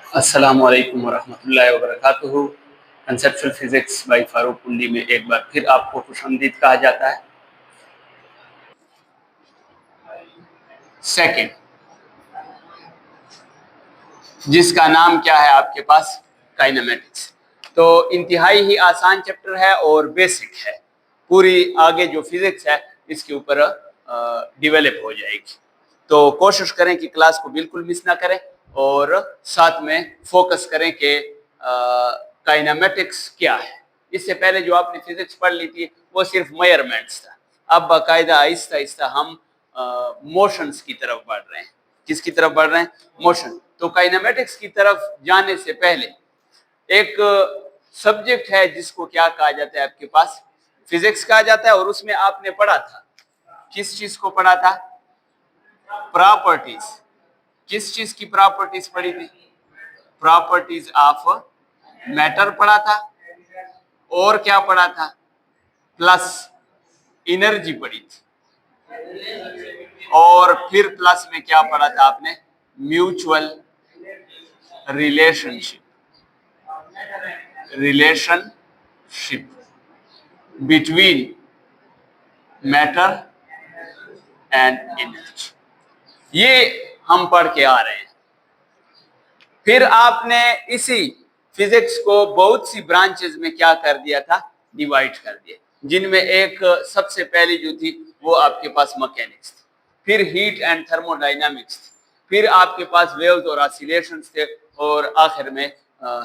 अस्सलामु अलैकुम वरहमतुल्लाहि वबरकातुहू। कंसेप्चुअल फिजिक्स बाई फारूक कुंडी में एक बार फिर आपको खुशामदीद कहा जाता है। सेकंड, जिसका नाम क्या है आपके पास, काइनेमेटिक्स। तो इंतहाई ही आसान चैप्टर है और बेसिक है। पूरी आगे जो फिजिक्स है इसके ऊपर डेवलप हो जाएगी। तो कोशिश करें कि क्लास को बिल्कुल मिस ना करें और साथ में फोकस करें कि काइनेमेटिक्स क्या है। इससे पहले जो आपने फिजिक्स पढ़ ली थी वो सिर्फ मेजरमेंट्स था। अब बाकायदा आहिस्ता आहिस्ता हम मोशंस की तरफ बढ़ रहे हैं। किसकी तरफ बढ़ रहे हैं? मोशन। तो काइनेमेटिक्स की तरफ जाने से पहले एक सब्जेक्ट है जिसको क्या कहा जाता है आपके पास, फिजिक्स कहा जाता है। और उसमें आपने पढ़ा था, किस चीज को पढ़ा था? प्रॉपर्टीज। किस चीज की प्रॉपर्टीज पढ़ी थी? प्रॉपर्टीज ऑफ मैटर पढ़ा था। और क्या पढ़ा था? प्लस एनर्जी पढ़ी थी। और फिर प्लस में क्या पढ़ा था आपने? Mutual relationship between matter and energy. ये हम पढ़ के आ रहे हैं। फिर आपने इसी फिजिक्स को बहुत सी ब्रांचेस में क्या कर दिया था? डिवाइड कर दिया, जिनमें एक सबसे पहली जो थी वो आपके पास मैकेनिक्स थी, फिर हीट एंड थर्मोडायनामिक्स थी, फिर आपके पास वेव्स और ऑसिलेशंस थे, और आखिर में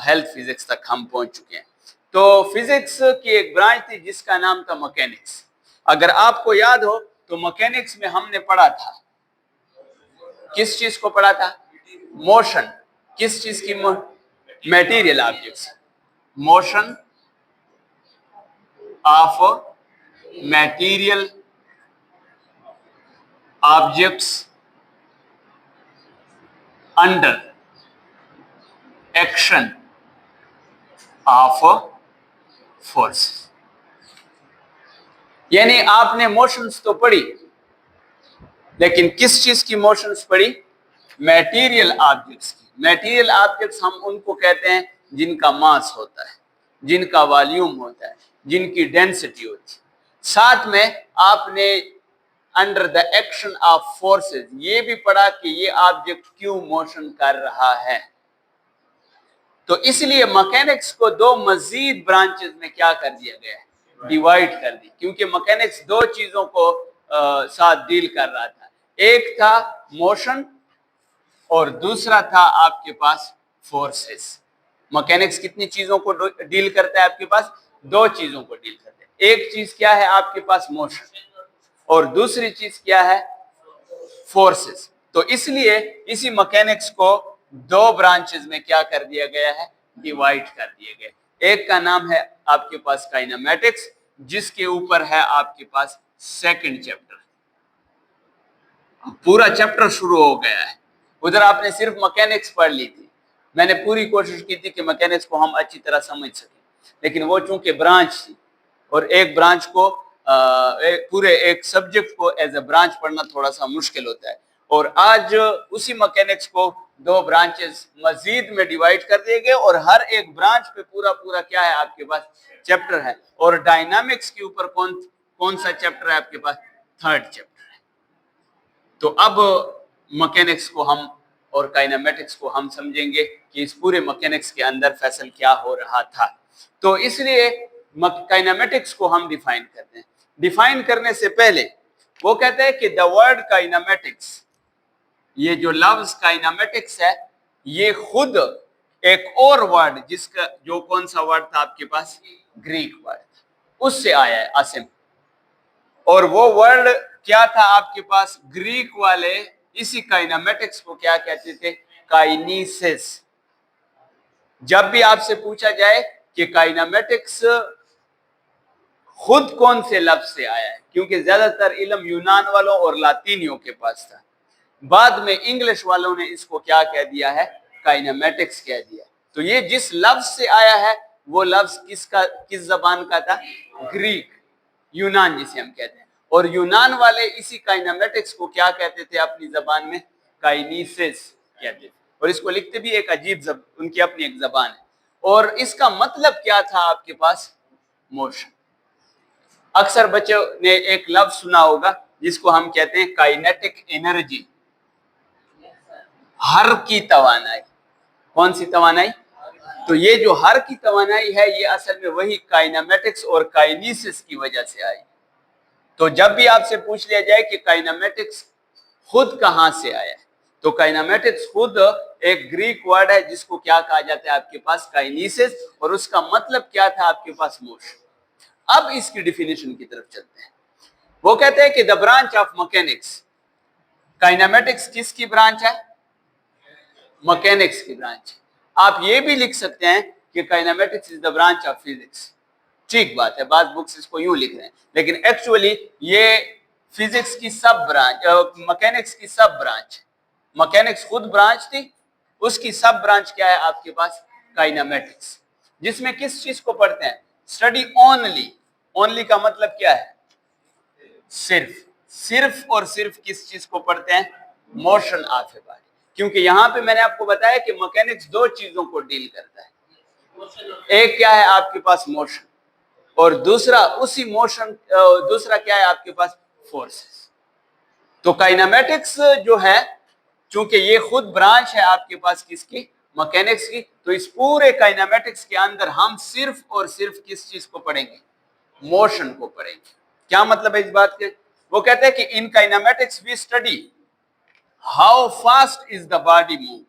हेल्थ फिजिक्स तक हम पहुंच चुके हैं। तो फिजिक्स की एक ब्रांच थी जिसका नाम था मैकेनिक्स। अगर आपको याद हो तो मैकेनिक्स में हमने पढ़ा था, किस चीज को पढ़ा था? मोशन। किस चीज की? Material objects. Motion of material objects under action of force. यानी आपने मोशंस तो पढ़ी, लेकिन किस चीज की मोशंस पढ़ी? मटेरियल ऑब्जेक्ट्स की। मटेरियल ऑब्जेक्ट्स हम उनको कहते हैं जिनका मास होता है, जिनका वॉल्यूम होता है, जिनकी डेंसिटी होती है। साथ में आपने under the action of forces ये भी पढ़ा कि ये ऑब्जेक्ट क्यों मोशन कर रहा है। तो इसलिए मैकेनिक्स को दो मजीद ब्रांचेस में क्या कर दिया गया है? डिवाइड कर दी, क्योंकि मैकेनिक्स दो चीजों को साथ डील कर रहा था। एक था मोशन और दूसरा था आपके पास फोर्सेस। मैकेनिक्स कितनी चीजों को डील करता है आपके पास? दो चीजों को डील करता है। एक चीज क्या है आपके पास? मोशन। और दूसरी चीज क्या है? फोर्सेस। तो इसलिए इसी मैकेनिक्स को दो ब्रांचेस में क्या कर दिया गया है? डिवाइड कर दिए गए। एक का नाम है आपके पास काइनेमेटिक्स, जिसके ऊपर है आपके पास सेकंड चैप्टर। पूरा चैप्टर शुरू हो गया है। उधर आपने सिर्फ मैकेनिक्स पढ़ ली थी। मैंने पूरी कोशिश की थी कि मैकेनिक्स को हम अच्छी तरह समझ सकें, लेकिन वो चूंकि ब्रांच थी और एक ब्रांच को पूरे एक सब्जेक्ट को एज ए ब्रांच पढ़ना थोड़ा सा मुश्किल होता है। और आज उसी मैकेनिक्स को दो ब्रांचेस मजीद में डिवाइड कर दिए गए, और हर एक ब्रांच पे पूरा पूरा क्या है आपके पास? चैप्टर है। और डायनामिक्स के ऊपर कौन कौन सा चैप्टर है आपके पास? थर्ड चैप्टर है। तो अब मैकेनिक्स को हम और काइनेमेटिक्स को हम समझेंगे कि इस पूरे मैकेनिक्स के अंदर फैसल क्या हो रहा था। तो इसलिए काइनेमेटिक्स को हम डिफाइन करते हैं। डिफाइन करने से पहले वो कहते हैं कि द वर्ड काइनेमेटिक्स, ये जो लफ्ज काइनेमेटिक्स है, ये खुद एक और वर्ड, जिसका जो कौन सा वर्ड था आपके पास? ग्रीक वर्ड, उससे आया है, आसिम। और वो वर्ड क्या था आपके पास? ग्रीक वाले इसी काइनेमेटिक्स को क्या कहते थे? काइनेसिस। जब भी आपसे पूछा जाए कि काइनेमेटिक्स खुद कौन से लफ्ज से आया है, क्योंकि ज्यादातर इल्म यूनान वालों और लातीनियों के पास था, बाद में इंग्लिश वालों ने इसको क्या कह दिया है? काइनेमेटिक्स कह दिया। तो ये जिस लफ्ज से आया है वो लफ्ज किस जबान का था? ग्रीक, यूनान जिसे हम कहते हैं। और यूनान वाले इसी काइनेमेटिक्स को क्या कहते थे अपनी जबान में? काइनेसिस कहते थे। और इसको लिखते भी एक अजीब उनकी अपनी एक जबान है। और इसका मतलब क्या था आपके पास? मोशन। अक्सर बच्चों ने एक लफ्ज सुना होगा जिसको हम कहते हैं काइनेटिक एनर्जी, हर की तवानाई। कौन सी तवानाई? तो ये जो हर की तवानाई है ये असल में वही काइनेमेटिक्स और काइनेसिस की वजह से आई। तो जब भी आपसे पूछ लिया जाए कि काइनेमेटिक्स खुद कहां से आया है, तो काइनेमेटिक्स खुद एक ग्रीक वर्ड है जिसको क्या कहा जाता है आपके पास? काइनेसिस, और उसका मतलब क्या था आपके पास? मोशन। अब इसकी डिफिनेशन की तरफ चलते हैं। वो कहते हैं कि the branch of mechanics, kinematics किसकी ब्रांच है? मैकेनिक्स की ब्रांच। आप ये भी लिख सकते हैं कि kinematics is the branch of physics. ठीक बात है, बाद बुक्स इसको यूं लिख रहे हैं, लेकिन एक्चुअली ये फिजिक्स की सब ब्रांच, मैकेनिक्स की सब ब्रांच है। मैकेनिक्स खुद ब्रांच थी, उसकी सब ब्रांच क्या है आपके पास? काइनेमेटिक्स, जिसमें किस चीज को पढ़ते हैं? Study only. ओनली का मतलब क्या है? सिर्फ। सिर्फ और सिर्फ किस चीज को पढ़ते हैं? Motion of a body. क्योंकि यहां पे मैंने आपको बताया कि मैकेनिक्स दो चीजों को डील करता है। एक क्या है आपके पास? मोशन, और दूसरा उसी मोशन, दूसरा क्या है आपके पास? फोर्सेस। तो काइनेमेटिक्स जो है, चूंकि ये खुद ब्रांच है आपके पास किसकी? मैकेनिक्स की, तो इस पूरे काइनेमेटिक्स के अंदर हम सिर्फ और सिर्फ किस चीज को पढ़ेंगे? मोशन को पढ़ेंगे। क्या मतलब है इस बात के? वो कहते हैं कि in kinematics we study how fast is the body move,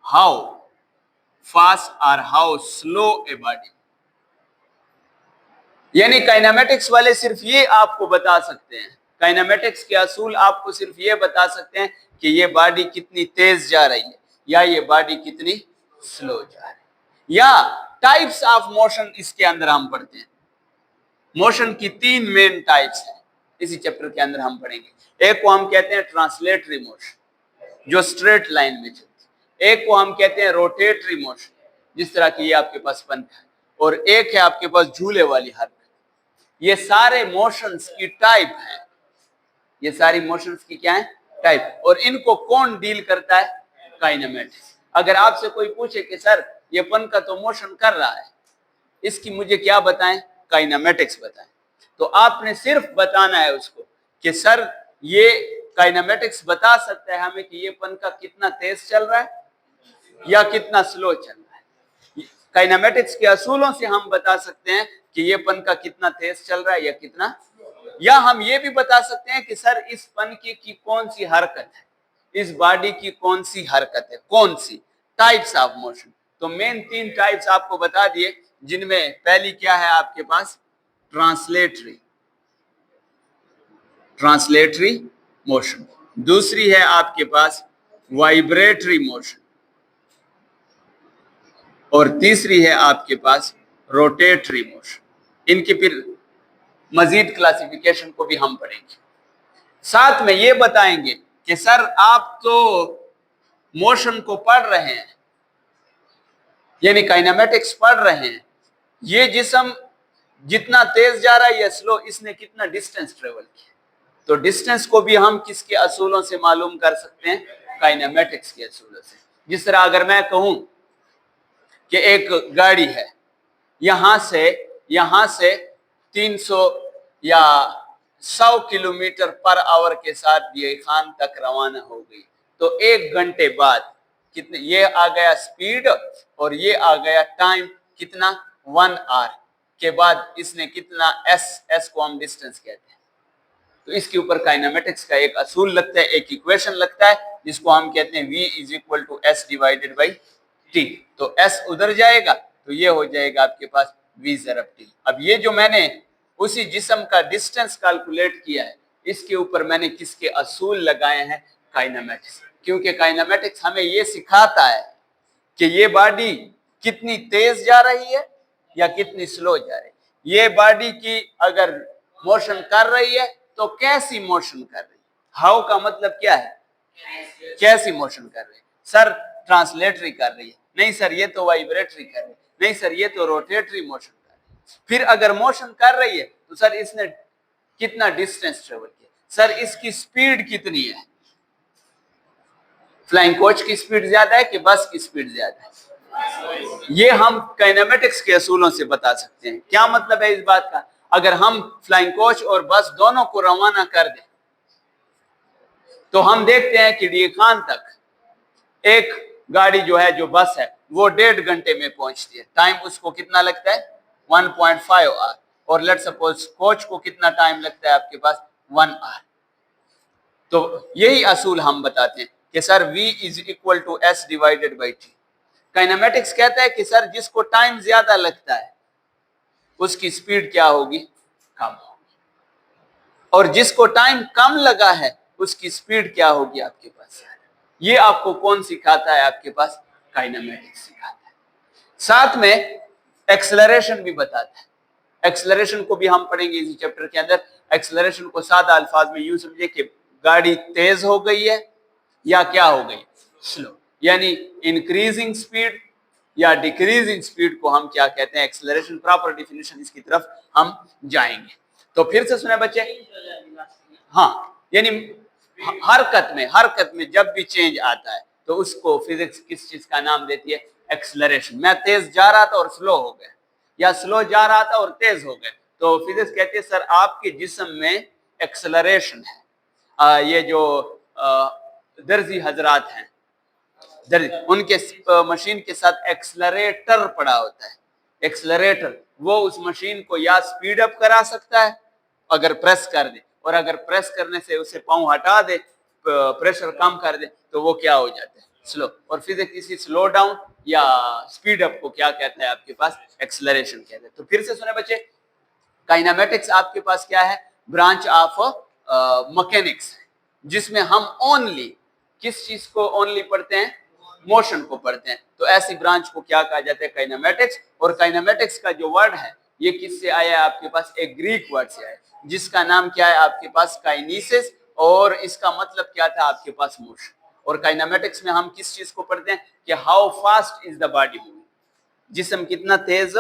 how fast और हाउ स्लो ए बॉडी। यानी काइनेमेटिक्स वाले सिर्फ ये आपको बता सकते हैं, काइनेमेटिक्स के असूल आपको सिर्फ ये बता सकते हैं कि ये बॉडी कितनी तेज जा रही है या ये बॉडी कितनी स्लो जा रही है, या टाइप्स ऑफ मोशन इसके अंदर हम पढ़ते हैं। मोशन की तीन मेन टाइप्स हैं, इसी चैप्टर के अंदर हम पढ़ेंगे। एक को हम कहते हैं ट्रांसलेटरी मोशन, जो स्ट्रेट लाइन में चलती है। एक को हम कहते हैं रोटेटरी मोशन, जिस तरह की ये आपके पास पंखा है। और एक है आपके पास झूले वाली हरकत। ये सारे मोशंस की टाइप है, ये सारी मोशंस की क्या है? टाइप। और इनको कौन डील करता है? काइनेमेटिक्स। अगर आपसे कोई पूछे कि सर ये पंखा तो मोशन कर रहा है, इसकी मुझे क्या बताएं? काइनेमेटिक्स बताएं। तो आपने सिर्फ बताना है उसको कि सर ये काइनेमेटिक्स बता सकता है हमें कि ये पंखा कितना तेज चल रहा है या कितना स्लो चल रहा है। काइनेमेटिक्स के असूलों से हम बता सकते हैं कि ये पंखा कितना तेज चल रहा है या कितना, या हम ये भी बता सकते हैं कि सर इस पंखे की कौन सी हरकत है, इस बॉडी की कौन सी हरकत है, कौन सी टाइप्स ऑफ मोशन। तो मेन तीन टाइप्स आपको बता दिए, जिनमें पहली क्या है आपके पास? Translatory, translatory motion. दूसरी है आपके पास वाइब्रेटरी मोशन, और तीसरी है आपके पास रोटेटरी मोशन। इनकी फिर मजीद क्लासिफिकेशन को भी हम पढ़ेंगे। साथ में ये बताएंगे कि सर आप तो मोशन को पढ़ रहे हैं, यानी काइनेमेटिक्स पढ़ रहे हैं, ये जिस्म जितना तेज जा रहा है या स्लो, इसने कितना डिस्टेंस ट्रेवल किया। तो डिस्टेंस को भी हम किसके असूलों से मालूम कर सकते हैं? काइनेमेटिक्स के असूलों से। जिस तरह अगर मैं कहूं कि एक गाड़ी है, यहां से 300 या 100 किलोमीटर पर आवर के साथ ये खान तक रवाना हो गई, तो 1 घंटे बाद कितने, ये आ गया स्पीड और ये आ गया टाइम, कितना? 1 आवर के बाद इसने कितना? एस को हम डिस्टेंस कहते हैं। तो इसके ऊपर काइनेमेटिक्स का एक असूल लगता है, एक इक्वेशन लगता है, जिसको हम कहते हैं v = s divided by t। तो s उधर जाएगा तो ये हो जाएगा आपके पास v ज़रब t। अब ये जो मैंने उसी जिस्म का डिस्टेंस कैलकुलेट किया है, इसके ऊपर मैंने किसके असूल लगाए हैं? काइनेमेटिक्स। क्योंकि काइनेमेटिक्स हमें ये सिखाता है कि ये बॉडी कितनी तेज जा रही है या कितनी स्लो जा रही है। ये बॉडी की अगर मोशन कर रही है तो कैसी मोशन कर रही है। हाउ का मतलब क्या है? कैसी मोशन कर रही है। सर ट्रांसलेटरी कर रही है, नहीं सर ये तो वाइब्रेटरी कर रही है, नहीं सर ये तो रोटेटरी मोशन कर रही है। फिर अगर मोशन कर रही है तो सर इसने कितना डिस्टेंस ट्रेवल किया, सर इसकी स्पीड कितनी है। फ्लाइंग कोच की स्पीड ज्यादा है कि बस की स्पीड ज्यादा है? ये हम काइनेमेटिक्स के असूलों से बता सकते हैं। क्या मतलब है इस बात का? अगर हम फ्लाइंग कोच और बस दोनों को रवाना कर दें तो हम देखते हैं कि डी खान तक एक गाड़ी जो है, जो बस है, वो 1.5 घंटे में पहुंचती है। टाइम उसको कितना लगता है? 1.5 आवर। और लेट्स सपोज कोच को कितना टाइम लगता है आपके पास? 1 आवर। तो यही असूल हम बताते हैं कि sir v is equal to s divided by t। Kinematics कहता है कि सर जिसको टाइम ज्यादा लगता है उसकी स्पीड क्या होगी? कम होगी। और जिसको टाइम कम लगा है उसकी स्पीड क्या होगी आपके पास? ये आपको कौन सिखाता है आपके पास? काइनेमेटिक्स सिखाता है। साथ में एक्सेलरेशन भी बताता है। एक्सेलरेशन को भी हम पढ़ेंगे इसी चैप्टर के अंदर। एक्सेलरेशन को सादा अल्फाज में यूं समझिए कि गाड़ी तेज हो गई है या क्या हो गई? स्लो। यानी इंक्रीजिंग स्पीड या डिक्रीजिंग स्पीड को हम क्या कहते हैं? एक्सेलरेशन। प्रॉपर डिफिनेशन इसकी तरफ हम जाएंगे। तो फिर से सुने बच्चे। हाँ, यानी हरकत में जब भी चेंज आता है तो उसको फिजिक्स किस चीज का नाम देती है? एक्सेलरेशन। मैं तेज जा रहा था और स्लो हो गया, या स्लो जा रहा था और तेज हो गए, तो फिजिक्स कहती है सर आपके जिस्म में एक्सेलरेशन है। ये जो दर्जी हजरात हैं, उनके मशीन के साथ एक्सेलरेटर पड़ा होता है। एक्सेलरेटर वो उस मशीन को या स्पीड अप करा सकता है अगर प्रेस कर दे, और अगर प्रेस करने से उसे पांव हटा दे, प्रेशर कम कर दे, तो वो क्या हो जाता है? स्लो। और फिजिक्स इसी स्लो डाउन या स्पीड अप को क्या कहता है आपके पास? एक्सेलरेशन कहते हैं। तो फिर से सुने बच्चे, काइनेमेटिक्स आपके पास क्या है? ब्रांच ऑफ मैकेनिक्स, जिसमें हम ओनली किस चीज को ओनली पढ़ते हैं? मोशन को पढ़ते हैं। तो ऐसी ब्रांच को क्या कहा जाता है? काइनेमेटिक्स। और काइनेमेटिक्स का जो वर्ड है ये किससे आया है आपके पास? एक ग्रीक वर्ड से आया, जिसका नाम क्या है आपके पास? काइनेसिस। और इसका मतलब क्या था आपके पास? मोशन। और काइनेमेटिक्स में हम किस चीज को पढ़ते हैं कि how fast is the body moving, जिस्म कितना तेज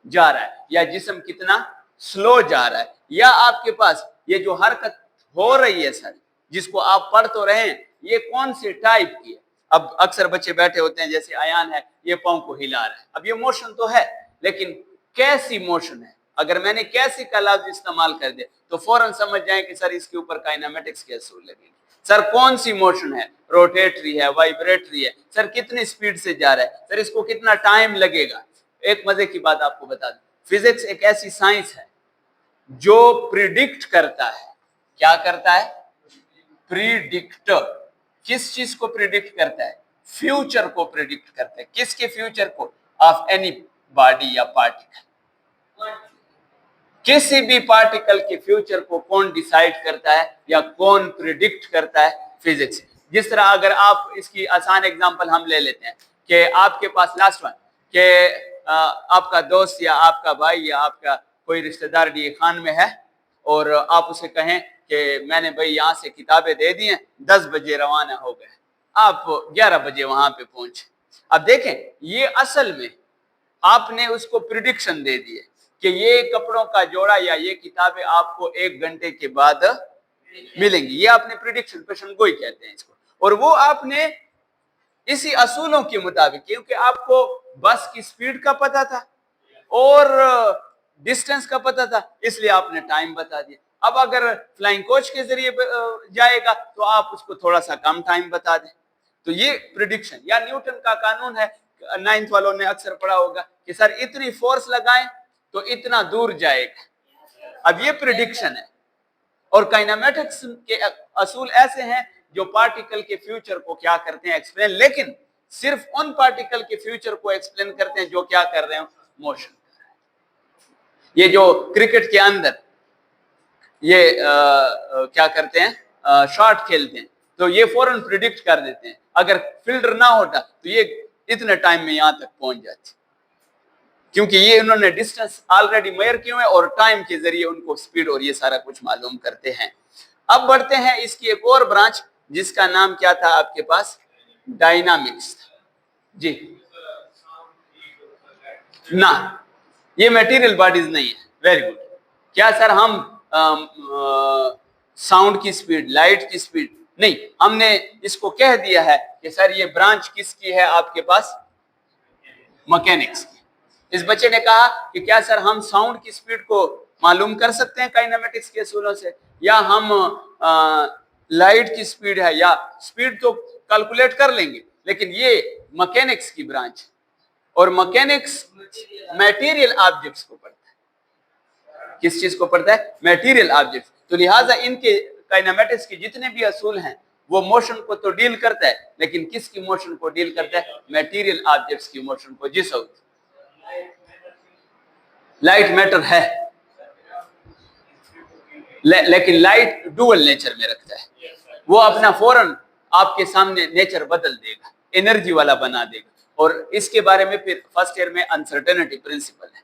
जा रहा है या जिस्म कितना स्लो जा रहा है, या आपके पास ये जो हरकत हो रही है सर, जिसको आप पढ़ तो रहे हैं, ये कौन से टाइप की है? अब अक्सर बच्चे बैठे होते हैं, जैसे आयान है, ये पांव को हिला रहा है। अब ये मोशन तो है, लेकिन कैसी मोशन है? अगर मैंने कैसी का लफ्ज इस्तेमाल कर दिया तो फौरन समझ जाए कि सर इसके ऊपर काइनेमेटिक्स के असूल लगेंगे। सर कौन सी मोशन है? रोटेटरी है, वाइब्रेटरी है। सर कितनी स्पीड से जा रहा है? सर इसको कितना टाइम लगेगा? एक मजे की बात आपको बता दूं, फिजिक्स एक ऐसी साइंस है जो प्रिडिक्ट करता है। क्या करता है? प्रिडिक्ट। किस चीज को प्रिडिक्ट करता है? फ्यूचर को प्रिडिक्ट करता है। किसके फ्यूचर को? ऑफ एनी बॉडी या पार्टिकल। किसी भी पार्टिकल के फ्यूचर को कौन डिसाइड करता है या कौन प्रिडिक्ट करता है? फिजिक्स। जिस तरह अगर आप इसकी आसान एग्जांपल हम ले लेते हैं कि आपके पास लास्ट वन कि आपका दोस्त या आपका भाई या आपका कोई रिश्तेदार डी खान में है और आप उसे कहें कि मैंने भाई यहाँ से किताबें दे दी हैं, 10 बजे रवाना हो गए, आप 11 बजे वहां पे पहुंचे। अब देखें, ये असल में आपने उसको प्रिडिक्शन दे दी है कि ये कपड़ों का जोड़ा या ये किताबें आपको 1 घंटे के बाद मिलेंगी। ये आपने प्रिडिक्शन, पेशन गोई कहते हैं इसको। और वो आपने इसी असूलों के मुताबिक, क्योंकि आपको बस की स्पीड का पता था और डिस्टेंस का पता था, इसलिए आपने टाइम बता दिया। अब अगर फ्लाइंग कोच के जरिए जाएगा तो आप उसको थोड़ा सा कम टाइम बता दें। तो ये प्रिडिक्शन, या न्यूटन का कानून है, 9th वालों ने अक्सर पढ़ा होगा कि सर इतनी फोर्स लगाएं तो इतना दूर जाएगा। अब ये प्रिडिक्शन है। और काइनेमेटिक्स के असूल ऐसे हैं जो पार्टिकल के फ्यूचर को क्या करते हैं? एक्सप्लेन। लेकिन सिर्फ उन पार्टिकल के फ्यूचर को एक्सप्लेन करते हैं जो क्या कर रहे हो? मोशन। ये जो क्रिकेट के अंदर ये क्या करते हैं? शॉट खेलते हैं, तो ये फौरन प्रिडिक्ट कर देते हैं अगर फील्डर ना होता तो ये इतने टाइम में यहां तक पहुंच जाती, क्योंकि ये उन्होंने डिस्टेंस ऑलरेडी मेजर किए हुए और टाइम के जरिए उनको स्पीड और ये सारा कुछ मालूम करते हैं। अब बढ़ते हैं इसकी एक और ब्रांच, जिसका नाम क्या था आपके पास? डायनामिक्स। जी ना, ये मटेरियल बॉडीज नहीं है। Very good. क्या सर हम साउंड की स्पीड, लाइट की स्पीड? नहीं, हमने इसको कह दिया है कि सर ये ब्रांच किसकी है आपके पास, मैकेनिक्स की। इस बच्चे ने कहा कि क्या सर हम साउंड की स्पीड को मालूम कर सकते हैं काइनेमेटिक्स के असूलों से, या हम लाइट की स्पीड है या स्पीड तो कैलकुलेट कर लेंगे, लेकिन ये मैकेनिक्स की ब्रांच, और मैकेनिक्स मटेरियल ऑब्जेक्ट्स को पढ़ता है। किस चीज को पढ़ता है, मटेरियल ऑब्जेक्ट्स। तो लिहाजा इनके काइनेमेटिक्स के जितने भी असूल हैं वो मोशन को तो डील करता है, लेकिन किसकी मोशन को डील करता है, मटेरियल ऑब्जेक्ट्स की मोशन को। जिस लाइट मैटर है, लेकिन लाइट डुअल नेचर में रखता है, वो अपना फौरन आपके सामने नेचर बदल देगा, एनर्जी वाला बना देगा। और इसके बारे में फिर फर्स्ट ईयर में अनसर्टेनिटी प्रिंसिपल है।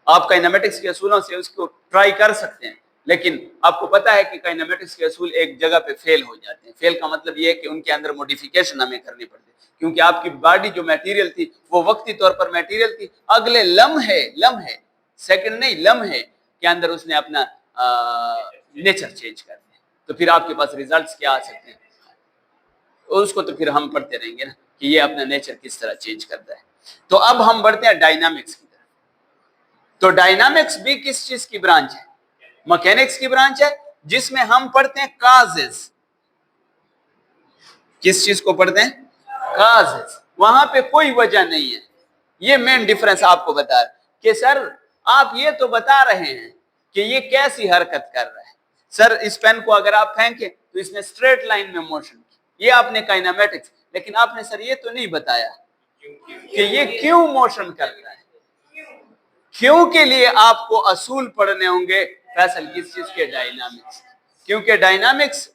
आप काइनेमेटिक्स के असूलों से उसको ट्राई कर सकते हैं, लेकिन आपको पता है कि काइनेमेटिक्स के असूल एक जगह पे फेल हो जाते हैं। फेल का मतलब ये है कि उनके अंदर मॉडिफिकेशन हमें करनी पड़ती है, क्योंकि आपकी बॉडी जो मटेरियल थी वो वक्ती तौर पर मटेरियल थी, अगले लम्हे सेकंड नहीं लम्हे के अंदर उसने अपना नेचर चेंज कर दिया। तो फिर आपके पास रिजल्ट्स क्या आ सकते हैं, उसको तो फिर हम पढ़ते रहेंगे ना कि ये अपना नेचर किस तरह चेंज करता है। तो अब हम बढ़ते हैं डायनामिक्स की तरफ। तो डायनामिक्स भी किस चीज की ब्रांच है, मैकेनिक्स की ब्रांच है, जिसमें हम पढ़ते हैं काजेस। किस चीज को पढ़ते हैं, काजेस। वहां पे कोई वजह नहीं है। ये मेन डिफरेंस आपको बता रहा है कि सर आप ये तो बता रहे हैं कि ये कैसी हरकत कर रहा है। सर इस पेन को अगर आप फेंके तो इसने स्ट्रेट लाइन में मोशन की, ये आपने काइनेमेटिक्स, लेकिन आपने सर ये तो नहीं बताया कि ये क्यों मोशन कर रहा है। क्यों के लिए आपको असूल पढ़ने होंगे फैसल, किस चीज के, डायनामिक्स। क्योंकि डायनामिक्स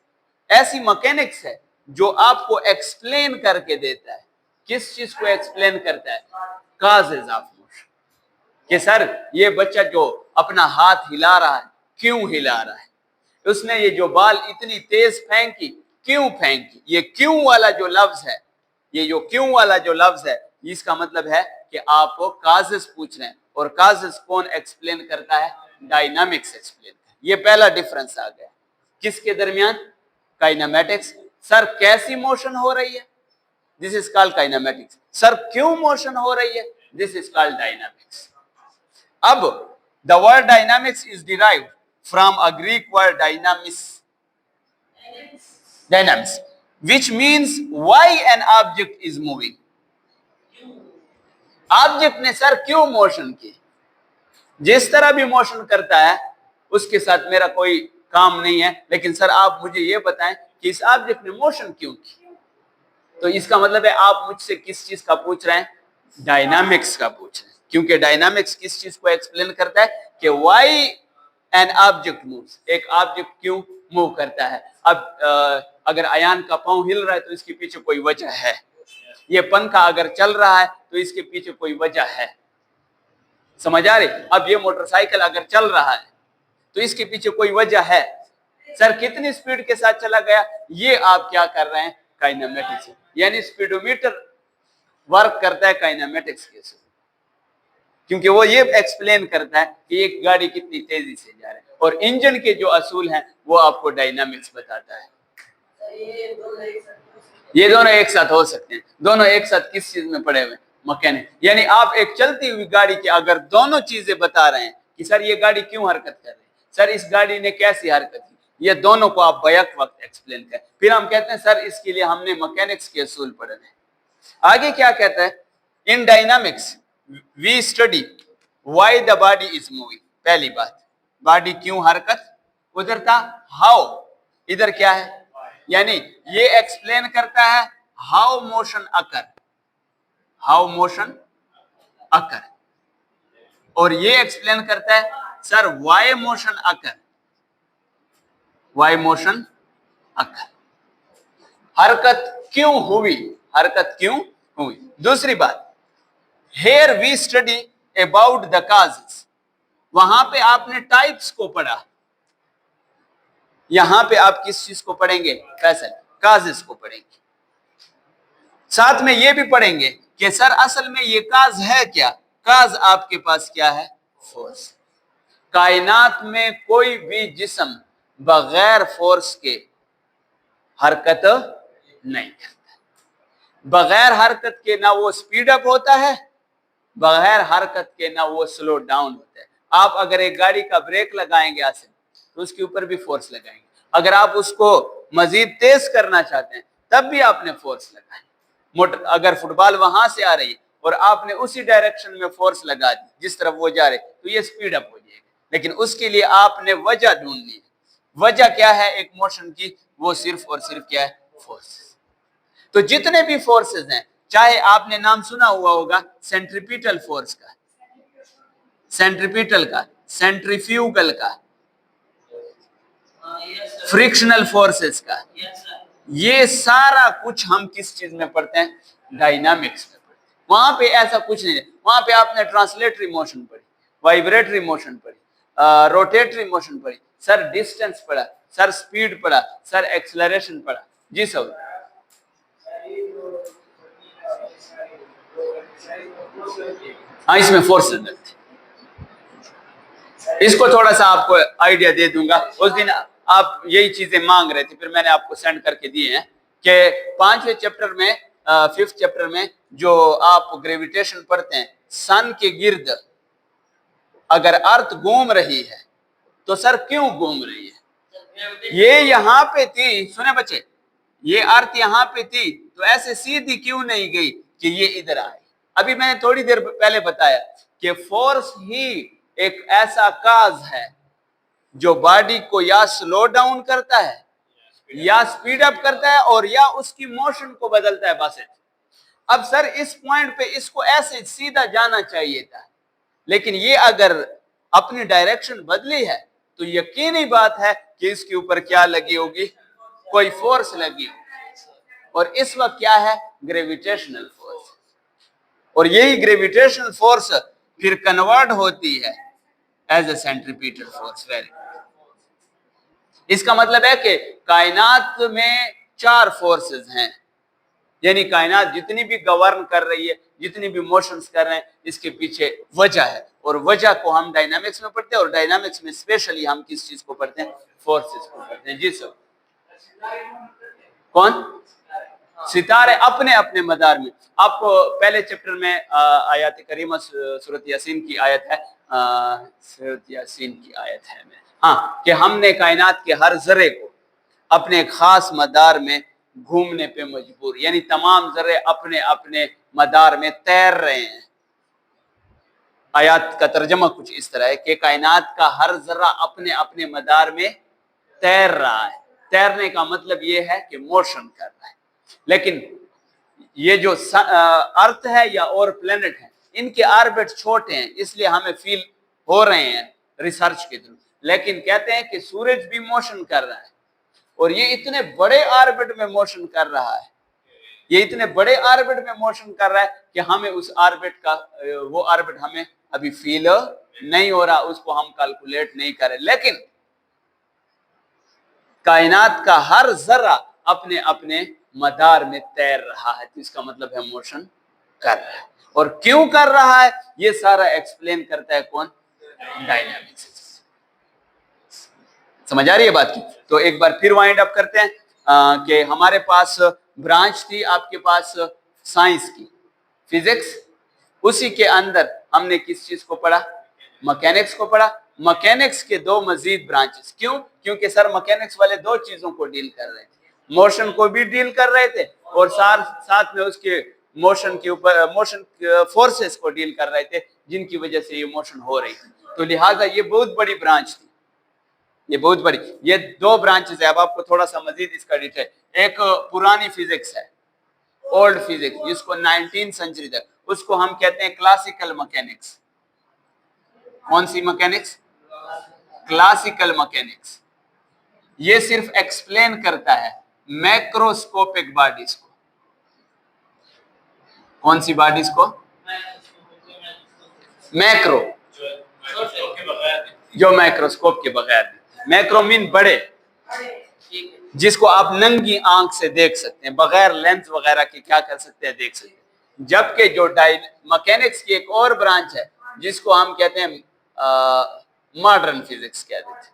ऐसी मैकेनिक्स है जो आपको एक्सप्लेन करके देता है। किस चीज को एक्सप्लेन करता है, काजेज ऑफ मोशन। कि सर ये बच्चा जो अपना हाथ हिला रहा है क्यों हिला रहा है, उसने ये जो बाल इतनी तेज फेंकी क्यों फेंकी। ये क्यों वाला जो लफ्ज है, ये जो क्यों वाला जो लफ्ज है, इसका मतलब है कि आपको काजेस पूछ रहे हैं, और काजेस कौन एक्सप्लेन करता है, डायनामिक्स एक्सप्लेन करता है। ये पहला डिफरेंस आ गया किसके दरमियान, काइनेमेटिक्स। सर कैसी मोशन हो रही है, this is called kinematics. Sir क्यों मोशन हो रही है, दिस इज कॉल्ड डायनामिक्स। अब the word dynamics is derived from a Greek word dynamics which means why an object is moving। Object ने सर क्यों मोशन की, जिस तरह भी मोशन करता है उसके साथ मेरा कोई काम नहीं है, लेकिन सर आप मुझे ये बताएं कि इस ऑब्जेक्ट ने मोशन क्यों की। तो इसका मतलब है आप मुझसे किस चीज का पूछ रहे हैं, डायनामिक्स का पूछ रहे हैं। क्योंकि डायनामिक्स किस चीज को एक्सप्लेन करता है कि व्हाई एन ऑब्जेक्ट मूव्स, एक ऑब्जेक्ट क्यों मूव करता है। अब अगर अयान का पांव हिल रहा है तो इसके पीछे कोई वजह है। ये पंखा अगर चल रहा है तो इसके पीछे कोई वजह है, समझ आ रही। अब ये मोटरसाइकिल अगर चल रहा है तो इसके पीछे कोई वजह है। सर कितनी स्पीड के साथ चला गया, ये आप क्या कर रहे हैं, काइनेमेटिक्स। यानी स्पीडोमीटर वर्क करता है काइनेमेटिक्स के साथ, क्योंकि वो ये एक्सप्लेन करता है कि एक गाड़ी कितनी तेजी से जा रही है। और इंजन के जो असूल हैं वो आपको डायनामिक्स बताता है। ये दोनों एक साथ हो सकते हैं। दोनों एक साथ किस चीज में पड़े हुए, मैकेनिक। यानी आप एक चलती हुई गाड़ी की अगर दोनों चीजें बता रहे हैं कि सर ये गाड़ी क्यों हरकत कर रही है, सर इस गाड़ी ने कैसी हरकत की, ये दोनों को आप बैक वक्त एक्सप्लेन करें, फिर हम कहते हैं सर इसके लिए हमने मैकेनिक्स के असूल पढ़े हैं। आगे क्या कहता है, in dynamics we study why the body is moving. पहली बात, बॉडी क्यों हरकत, उधर था हाउ, इधर क्या है, यानी ये एक्सप्लेन करता है how motion occur, how motion occur. और ये एक्सप्लेन करता है sir why motion occur, why motion occur, हरकत क्यों हुई, हरकत क्यों हुई। दूसरी बात, here we study about the causes. वहां पे आपने टाइप्स को पढ़ा, यहां पे आप किस चीज को पढ़ेंगे, फैसल, काजेस को पढ़ेंगे। साथ में ये भी पढ़ेंगे कि सर असल में ये काज है क्या। काज आपके पास क्या है, फोर्स। कायनात में कोई भी जिस्म बगैर फोर्स के हरकत नहीं करता। बगैर हरकत के ना वो स्पीड अप होता है, बगैर हरकत के ना वो स्लो डाउन होता है। आप अगर एक गाड़ी का ब्रेक लगाएंगे ऐसे तो उसके ऊपर भी फोर्स लगाएंगे, अगर आप उसको मजीद तेज करना चाहते हैं तब भी आपने फोर्स लगाए। मोटर अगर फुटबॉल वहां से आ रही है और आपने उसी डायरेक्शन में फोर्स लगा दी जिस तरफ वो जा रहे तो ये स्पीड अप हो जाएगी, लेकिन उसके लिए आपने वजह ढूंढनी है। वजह क्या है एक मोशन की? वो सिर्फ और सिर्फ क्या है? फोर्सेस। तो जितने भी फोर्सेस हैं, चाहे आपने नाम सुना हुआ होगा सेंट्रीपिटल फोर्स का, सेंट्रीपिटल का, सेंट्रीफ्यूगल का, फ्रिक्शनल फोर्सेस का, ये सारा कुछ हम किस चीज में पढ़ते हैं? डायनामिक्स में पढ़ते हैं। वहां पे ऐसा कुछ नहीं है, वहां पे आपने ट्रांसलेटरी मोशन पढ़ी, वाइब्रेटरी मोशन पढ़ी, रोटेटरी मोशन पढ़ी, सर डिस्टेंस पढ़ा, सर स्पीड पढ़ा, सर एक्सेलरेशन पढ़ा। जी सर, हाँ इसमें फोर्स लगते, इसको थोड़ा सा आपको आइडिया दे दूंगा। उस दिन आप यही चीजें मांग रहे थे, फिर मैंने आपको सेंड करके दिए हैं कि 5वें चैप्टर में, 5th चैप्टर में जो आप ग्रेविटेशन पढ़ते हैं, सन के गिर्द अगर अर्थ घूम रही है तो सर क्यों घूम रही है? ये यहाँ पे थी, सुने बच्चे, ये अर्थ यहाँ पे थी तो ऐसे सीधी क्यों नहीं गई कि ये इधर आए? अभी मैंने थोड़ी देर पहले बताया कि फोर्स ही एक ऐसा काज है जो बॉडी को या स्लो डाउन करता है या स्पीड अप करता है और या उसकी मोशन को बदलता है बस। अब सर इस पॉइंट पे इसको ऐसे सीधा जाना चाहिए था, लेकिन ये अगर अपनी डायरेक्शन बदली है तो यकीनी बात है कि इसके ऊपर क्या लगी होगी? कोई फोर्स लगी होगी, और इस वक्त क्या है? Gravitational force. और यही ग्रेविटेशनल फोर्स फिर कन्वर्ट होती है as a centripetal force. Very, इसका मतलब है कि कायनात में 4 फोर्सेस हैं, यानी कायनात जितनी भी गवर्न कर रही है, जितनी भी मोशंस कर रहे हैं, इसके पीछे वजह है, और वजह को हम डायनामिक्स में पढ़ते हैं, और डायनामिक्स में स्पेशली हम किस चीज को पढ़ते हैं? फोर्सेस को पढ़ते हैं। जी सर, कौन? सितारे अपने अपने मदार में। आपको पहले चैप्टर में आयत करीमा सूरत यासीन की आयत है, सूरत यासीन की आयत है में, हाँ, कि हमने कायनात के हर जर्रे को अपने एक खास मदार में घूमने पे मजबूर, यानी तमाम जर्रे अपने अपने मदार में तैर रहे हैं। आयत का तर्जमा कुछ इस तरह है कि कायनात का हर जर्रा अपने अपने मदार में तैर रहा है। तैरने का मतलब यह है कि मोशन कर रहा है। लेकिन ये जो अर्थ है या और प्लेनेट है, इनके ऑर्बिट छोटे हैं, इसलिए हमें फील हो रहे हैं रिसर्च के थ्रू। लेकिन कहते हैं कि सूरज भी मोशन कर रहा है, और ये इतने बड़े ऑर्बिट में मोशन कर रहा है, ये इतने बड़े ऑर्बिट में मोशन कर रहा है कि हमें उस ऑर्बिट का, वो ऑर्बिट हमें अभी फील नहीं हो रहा, उसको हम कैलकुलेट नहीं करें। लेकिन कायनात का हर जर्रा अपने अपने मदार में तैर रहा है, तो इसका मतलब है मोशन कर रहा है। और क्यों कर रहा है ये सारा एक्सप्लेन करता है कौन? डायनामिक्स। समझ आ रही है बात की? तो एक बार फिर वाइंड अप करते हैं कि हमारे पास ब्रांच थी आपके पास साइंस की, फिजिक्स, उसी के अंदर हमने किस चीज को पढ़ा? मैकेनिक्स को पढ़ा। मैकेनिक्स के 2 मजीद ब्रांचेस, क्यों? क्योंकि सर मैकेनिक्स वाले 2 चीजों को डील कर रहे थे, मोशन को भी डील कर रहे थे और साथ में उसके मोशन के ऊपर मोशन फोर्सेस को डील कर रहे थे, जिनकी वजह से ये मोशन हो रही थी। तो लिहाजा ये बहुत बड़ी ब्रांच थी, ये बहुत बड़ी, ये 2 ब्रांचेस है। अब आपको थोड़ा सा मजीद इसका डिटेल, एक पुरानी फिजिक्स है, ओल्ड फिजिक्स, जिसको 19th सेंचुरी तक, उसको हम कहते हैं क्लासिकल मैकेनिक्स। कौन सी मैकेनिक्स? Classical mechanics. ये सिर्फ एक्सप्लेन करता है मैक्रोस्कोपिक बॉडीज को। कौन सी बॉडीज को? मैक्रो, जो माइक्रोस्कोप के बगैर, मैक्रो मीन बड़े, जिसको आप नंगी आंख से देख सकते हैं, बगैर लेंस वगैरह के क्या कर सकते हैं? देख सकते हैं। जबकि जो मैकेनिक्स की एक और ब्रांच है जिसको हम कहते हैं मॉडर्न फिजिक्स कहते हैं,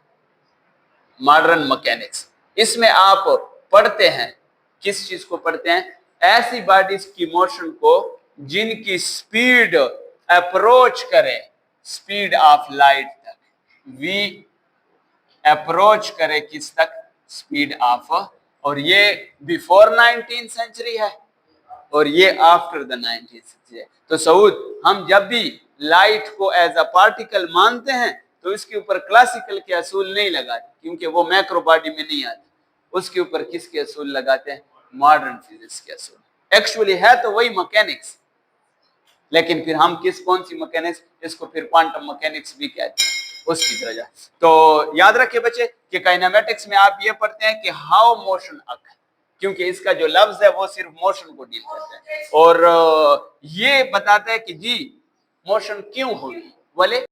मॉडर्न मैकेनिक्स, इसमें आप पढ़ते हैं। किस चीज को पढ़ते हैं? ऐसी बॉडीज की मोशन को जिनकी स्पीड अप्रोच करे स्पीड ऑफ लाइट तक। वी अप्रोच करे किस तक? Speed of. और ये बिफोर 19th सेंचुरी है और ये आफ्टर द 19th सेंचुरी है। तो सऊद, हम जब भी लाइट को एज अ पार्टिकल मानते हैं तो इसके ऊपर क्लासिकल के असूल नहीं लगाते, क्योंकि वो मैक्रो बॉडी में नहीं आते। उसके ऊपर किसके असूल लगाते हैं? मॉडर्न फिजिक्स के असूल। एक्चुअली है तो वही मैकेनिक्स, लेकिन फिर हम कौन सी मैकेनिक्स, इसको फिर क्वांटम मैकेनिक्स भी कहते हैं, उसकी तरह। तो याद रखिए बच्चे कि काइनेमेटिक्स में आप ये पढ़ते हैं कि हाउ मोशन अकर, क्योंकि इसका जो लफ्ज है वो सिर्फ मोशन को डील करता है और ये बताता है कि जी मोशन क्यों होगी। बोले